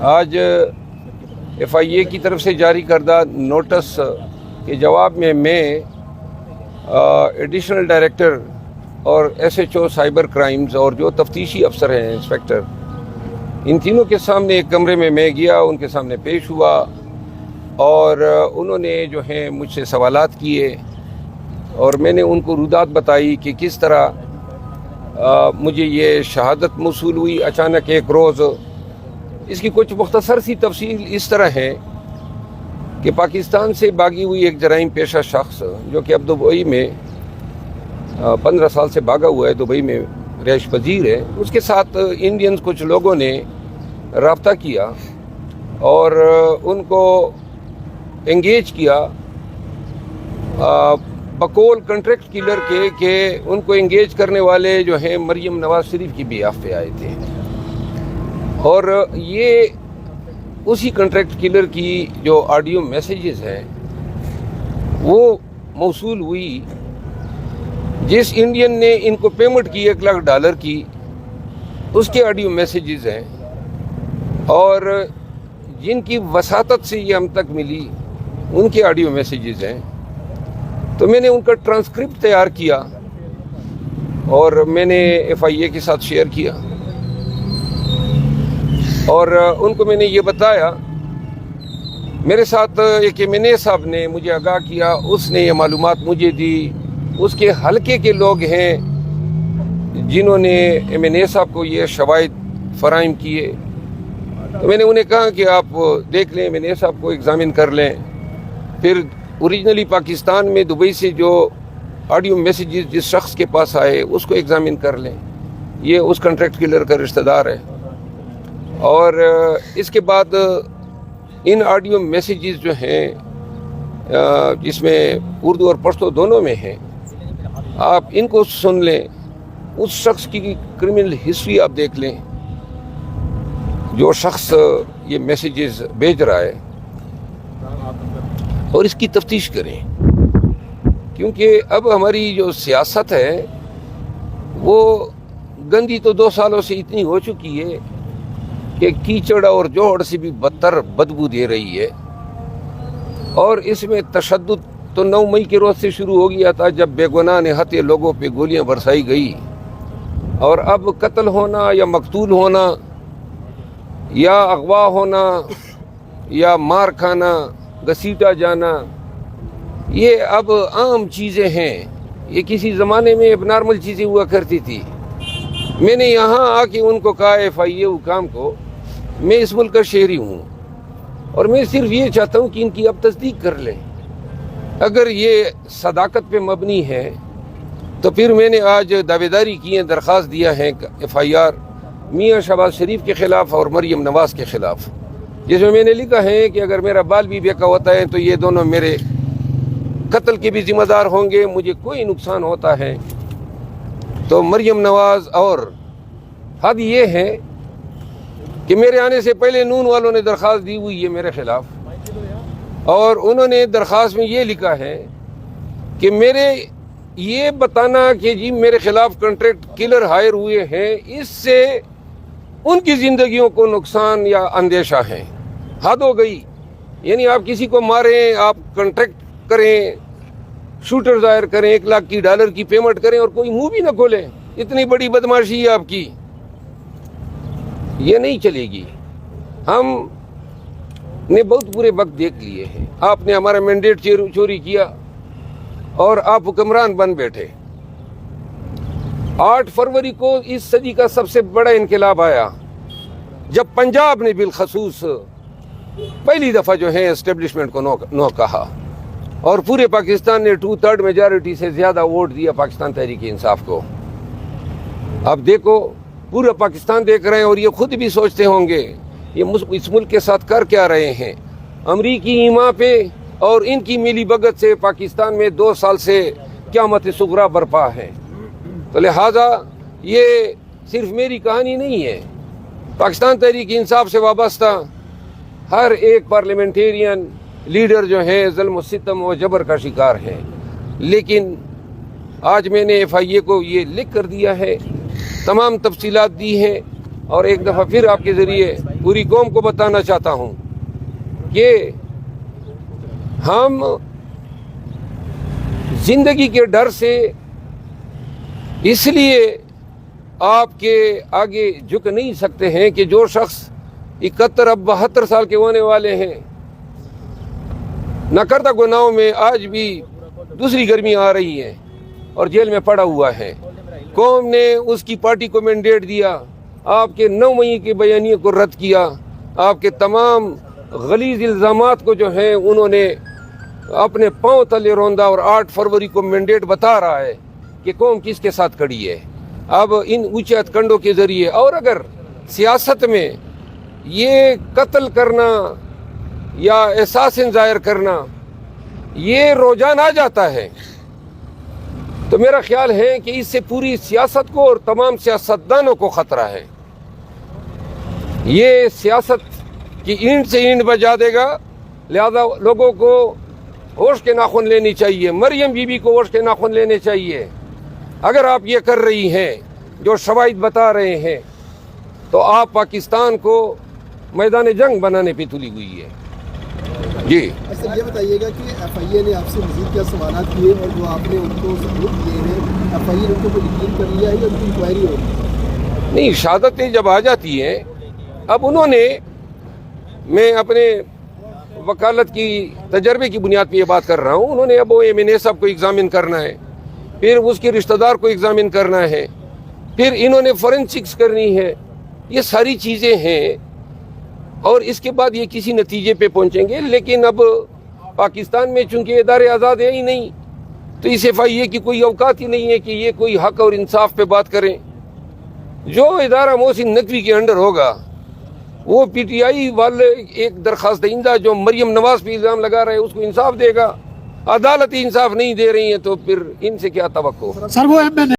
آج ایف آئی اے کی طرف سے جاری کردہ نوٹس کے جواب میں ایڈیشنل ڈائریکٹر اور S H O cyber crimes اور جو تفتیشی افسر ہیں انسپیکٹر، ان تینوں کے سامنے ایک کمرے میں گیا، ان کے سامنے پیش ہوا اور انہوں نے جو ہیں مجھ سے سوالات کیے اور میں نے ان کو ردات بتائی کہ کس طرح مجھے یہ شہادت موصول ہوئی اچانک ایک روز۔ اس کی کچھ مختصر سی تفصیل اس طرح ہے کہ پاکستان سے بھاگی ہوئی ایک جرائم پیشہ شخص جو کہ اب دبئی میں 15 سال سے بھاگا ہوا ہے، دبئی میں رہائش پذیر ہے، اس کے ساتھ انڈینز کچھ لوگوں نے رابطہ کیا اور ان کو انگیج کیا بقول کنٹریکٹ کلر کے کہ ان کو انگیج کرنے والے جو ہیں مریم نواز شریف کی بیاف پہ آئے تھے، اور یہ اسی کنٹریکٹ کلر کی جو آڈیو میسیجز ہیں وہ موصول ہوئی جس انڈین نے ان کو پیمنٹ کی $1,00,000 کی، اس کے آڈیو میسیجز ہیں، اور جن کی وساطت سے یہ ہم تک ملی ان کے آڈیو میسیجز ہیں۔ تو میں نے ان کا ٹرانسکرپٹ تیار کیا اور میں نے ایف آئی اے کے ساتھ شیئر کیا، اور ان کو میں نے یہ بتایا۔ میرے ساتھ ایک ایم این اے صاحب نے مجھے آگاہ کیا، اس نے یہ معلومات مجھے دی، اس کے حلقے کے لوگ ہیں جنہوں نے ایم این اے صاحب کو یہ شواہد فراہم کیے۔ تو میں نے انہیں کہا کہ آپ دیکھ لیں، ایم این اے صاحب کو ایگزامن کر لیں، پھر اوریجنلی پاکستان میں دبئی سے جو آڈیو میسیجز جس شخص کے پاس آئے اس کو ایگزامن کر لیں، یہ اس کنٹریکٹ کلر کا رشتہ دار ہے۔ اور اس کے بعد ان آڈیو میسیجز جو ہیں جس میں اردو اور پشتو دونوں میں ہیں، آپ ان کو سن لیں، اس شخص کی کرمنل ہسٹری آپ دیکھ لیں جو شخص یہ میسیجز بھیج رہا ہے، اور اس کی تفتیش کریں، کیونکہ اب ہماری جو سیاست ہے وہ گندی تو 2 سالوں سے اتنی ہو چکی ہے کہ کیچڑ اور جوڑ سے بھی بدتر بدبو دے رہی ہے، اور اس میں تشدد تو 9 مئی کے روز سے شروع ہو گیا تھا جب بے گناہ نہتے لوگوں پہ گولیاں برسائی گئی، اور اب قتل ہونا یا مقتول ہونا یا اغوا ہونا یا مار کھانا، گھسیٹا جانا، یہ اب عام چیزیں ہیں۔ یہ کسی زمانے میں اب نارمل چیزیں ہوا کرتی تھی۔ میں نے یہاں آ کے ان کو کہا، ایف آئی اے حکام کو، میں اس ملک کا شہری ہوں اور میں صرف یہ چاہتا ہوں کہ ان کی اب تصدیق کر لیں۔ اگر یہ صداقت پہ مبنی ہے تو پھر میں نے آج دعویداری کی ہے، درخواست دیا ہے ایف آئی آر میاں شہباز شریف کے خلاف اور مریم نواز کے خلاف، جس میں نے لکھا ہے کہ اگر میرا بال بھی بیکا ہوتا ہے تو یہ دونوں میرے قتل کے بھی ذمہ دار ہوں گے، مجھے کوئی نقصان ہوتا ہے تو مریم نواز۔ اور حد یہ ہے کہ میرے آنے سے پہلے نون والوں نے درخواست دی ہوئی ہے میرے خلاف، اور انہوں نے درخواست میں یہ لکھا ہے کہ میرے یہ بتانا کہ جی میرے خلاف کنٹریکٹ کلر ہائر ہوئے ہیں، اس سے ان کی زندگیوں کو نقصان یا اندیشہ ہے۔ حد ہو گئی، یعنی آپ کسی کو ماریں، آپ کنٹریکٹ کریں، شوٹر ظاہر کریں، $1,00,000 کی پیمنٹ کریں اور کوئی منہ بھی نہ کھولیں، اتنی بڑی بدماشی ہے آپ کی، یہ نہیں چلے گی۔ ہم نے بہت برے وقت دیکھ لیے ہیں، آپ نے ہمارا مینڈیٹ چوری کیا اور آپ حکمران بن بیٹھے۔ 8 فروری کو اس صدی کا سب سے بڑا انقلاب آیا جب پنجاب نے بالخصوص پہلی دفعہ جو ہے اسٹیبلشمنٹ کو نو کہا، اور پورے پاکستان نے 2/3 میجارٹی سے زیادہ ووٹ دیا پاکستان تحریک انصاف کو۔ اب دیکھو، پورا پاکستان دیکھ رہے ہیں اور یہ خود بھی سوچتے ہوں گے یہ اس ملک کے ساتھ کر کیا رہے ہیں۔ امریکی ایما پہ اور ان کی ملی بھگت سے پاکستان میں 2 سال سے قیامت صغریٰ برپا ہے۔ تو لہٰذا یہ صرف میری کہانی نہیں ہے، پاکستان تحریک انصاف سے وابستہ ہر ایک پارلیمنٹیرین لیڈر جو ہیں ظلم و ستم و جبر کا شکار ہیں۔ لیکن آج میں نے ایف آئی اے کو یہ لکھ کر دیا ہے، تمام تفصیلات دی ہیں، اور ایک دفعہ پھر آپ کے ذریعے پوری قوم کو بتانا چاہتا ہوں کہ ہم زندگی کے ڈر سے اس لیے آپ کے آگے جھک نہیں سکتے ہیں کہ جو شخص 71 اب 72 سال کے ہونے والے ہیں، نہ کردہ گناہوں میں آج بھی دوسری گرمی آ رہی ہے اور جیل میں پڑا ہوا ہے، قوم نے اس کی پارٹی کو مینڈیٹ دیا، آپ کے 9 مئی کے بیانیے کو رد کیا، آپ کے تمام غلیظ الزامات کو جو ہیں انہوں نے اپنے پاؤں تلے روندا، اور 8 فروری کو مینڈیٹ بتا رہا ہے کہ قوم کس کے ساتھ کھڑی ہے۔ اب ان اونچے ہتھ کنڈوں کے ذریعے، اور اگر سیاست میں یہ قتل کرنا یا احساسن ظاہر کرنا یہ روزانہ آ جاتا ہے، تو میرا خیال ہے کہ اس سے پوری سیاست کو اور تمام سیاستدانوں کو خطرہ ہے۔ یہ سیاست کی اینٹ سے اینٹ بجا دے گا، لہذا لوگوں کو ہوش کے ناخن لینے چاہیے، مریم بی بی کو ہوش کے ناخن لینے چاہیے۔ اگر آپ یہ کر رہی ہیں جو شواہد بتا رہے ہیں، تو آپ پاکستان کو میدان جنگ بنانے پہ تلی ہوئی ہے۔ جی سر، یہ بتائیے گا کہ ایف آئی اے نے آپ سے مزید کیا سوالات کیے اور جو آپ نے ان کو ثبوت دیے ہیں، ایف آئی اے نے ان کو یقین کر لیا ہے یا ان کی انکوائری ہوگی؟ نہیں، شہادتیں جب آ جاتی ہیں، اب انہوں نے، میں اپنے وکالت کی تجربے کی بنیاد پہ یہ بات کر رہا ہوں، انہوں نے اب وہ ایم این اے صاحب کو ایگزامن کرنا ہے، پھر اس کے رشتہ دار کو ایگزامن کرنا ہے، پھر انہوں نے فورینسکس کرنی ہے، یہ ساری چیزیں ہیں، اور اس کے بعد یہ کسی نتیجے پہ پہنچیں گے۔ لیکن اب پاکستان میں چونکہ ادارے آزاد ہیں ہی نہیں، تو اس ایف آئی اے کی کوئی اوقات ہی نہیں ہے کہ یہ کوئی حق اور انصاف پہ بات کریں۔ جو ادارہ محسن نقوی کے انڈر ہوگا، وہ پی ٹی آئی والے ایک درخواست دہندہ جو مریم نواز پہ الزام لگا رہے ہیں اس کو انصاف دے گا۔ عدالت انصاف نہیں دے رہی ہیں تو پھر ان سے کیا توقع؟ سر وہ